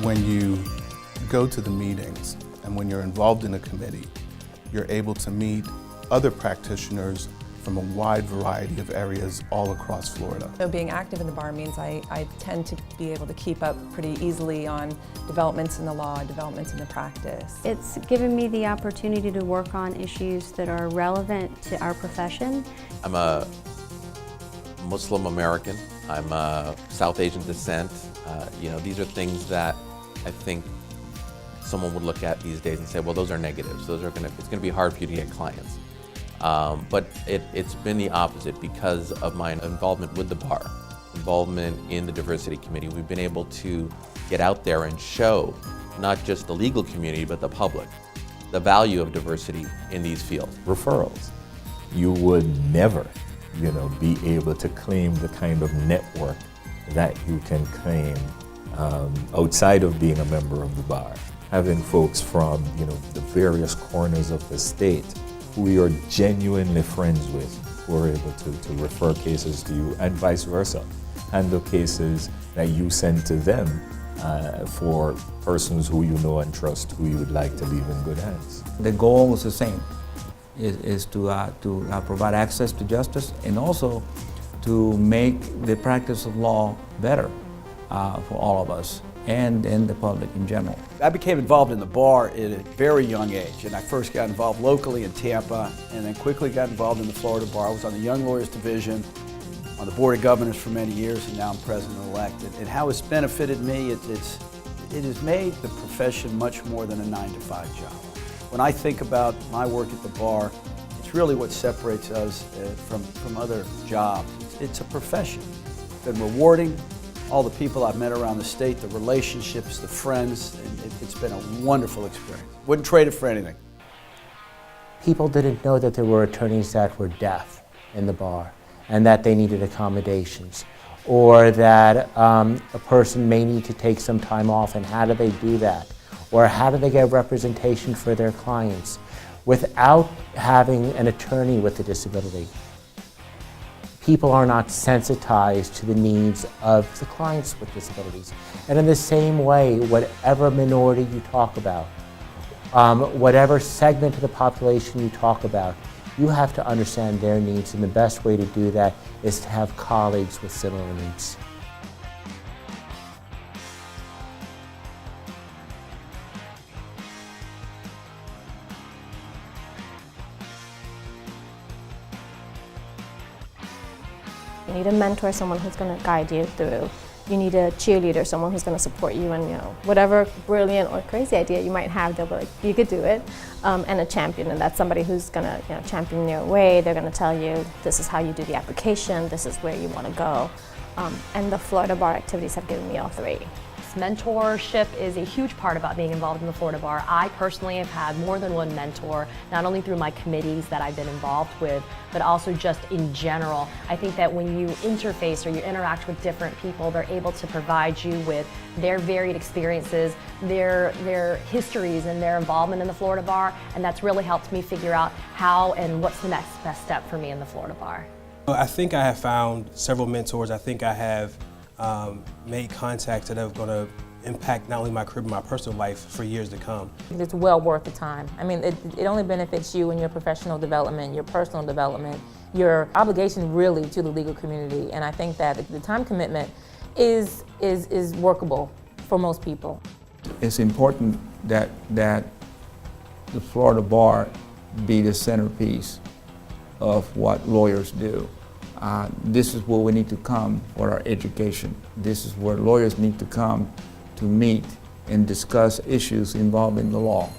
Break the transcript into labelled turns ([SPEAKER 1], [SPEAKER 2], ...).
[SPEAKER 1] When you go to the meetings and when you're involved in a committee, you're able to meet other practitioners from a wide variety of areas all across Florida.
[SPEAKER 2] So being active in the bar means I tend to be able to keep up pretty easily on developments in the law, developments in the practice.
[SPEAKER 3] It's given me the opportunity to work on issues that are relevant to our profession.
[SPEAKER 4] I'm a Muslim American. I'm South Asian descent. These are things that I think someone would look at these days and say, well, those are negatives. It's gonna be hard for you to get clients. But it's been the opposite because of my involvement with the bar, involvement in the diversity committee. We've been able to get out there and show not just the legal community, but the public, the value of diversity in these fields.
[SPEAKER 5] Referrals. You would never, be able to claim the kind of network that you can claim outside of being a member of the bar. Having folks from, the various corners of the state who you're genuinely friends with, who are able to refer cases to you, and vice versa. Handle cases that you send to them for persons who you know and trust, who you would like to leave in good hands.
[SPEAKER 6] The goal is the same, is to provide access to justice and also to make the practice of law better for all of us and the public in general.
[SPEAKER 7] I became involved in the bar at a very young age, and I first got involved locally in Tampa and then quickly got involved in the Florida Bar. I was on the Young Lawyers Division, on the Board of Governors for many years, and now I'm President-elect. And how it's benefited me, it has made the profession much more than a 9-to-5 job. When I think about my work at the bar, it's really what separates us from other jobs. It's a profession. It's been rewarding. All the people I've met around the state, the relationships, the friends, and it's been a wonderful experience. Wouldn't trade it for anything.
[SPEAKER 8] People didn't know that there were attorneys that were deaf in the bar and that they needed accommodations, or that a person may need to take some time off, and how do they do that? Or how do they get representation for their clients without having an attorney with a disability? People are not sensitized to the needs of the clients with disabilities. And in the same way, whatever minority you talk about, whatever segment of the population you talk about, you have to understand their needs, and the best way to do that is to have colleagues with similar needs.
[SPEAKER 9] You need a mentor, someone who's going to guide you through. You need a cheerleader, someone who's going to support you, and whatever brilliant or crazy idea you might have, they'll be like, you could do it. And a champion, and that's somebody who's going to champion your way. They're going to tell you this is how you do the application, this is where you want to go. And the Florida Bar activities have given me all three.
[SPEAKER 10] Mentorship is a huge part about being involved in the Florida Bar. I personally have had more than one mentor, not only through my committees that I've been involved with, but also just in general. I think that when you interface or you interact with different people, they're able to provide you with their varied experiences, their histories and their involvement in the Florida Bar, and that's really helped me figure out how and what's the next best step for me in the Florida Bar.
[SPEAKER 11] I think I have found several mentors. I think I have made contacts that are going to impact not only my career but my personal life for years to come.
[SPEAKER 12] It's well worth the time. I mean, it only benefits you in your professional development, your personal development, your obligation really to the legal community, and I think that the time commitment is workable for most people.
[SPEAKER 6] It's important that the Florida Bar be the centerpiece of what lawyers do. This is where we need to come for our education. This is where lawyers need to come to meet and discuss issues involving the law.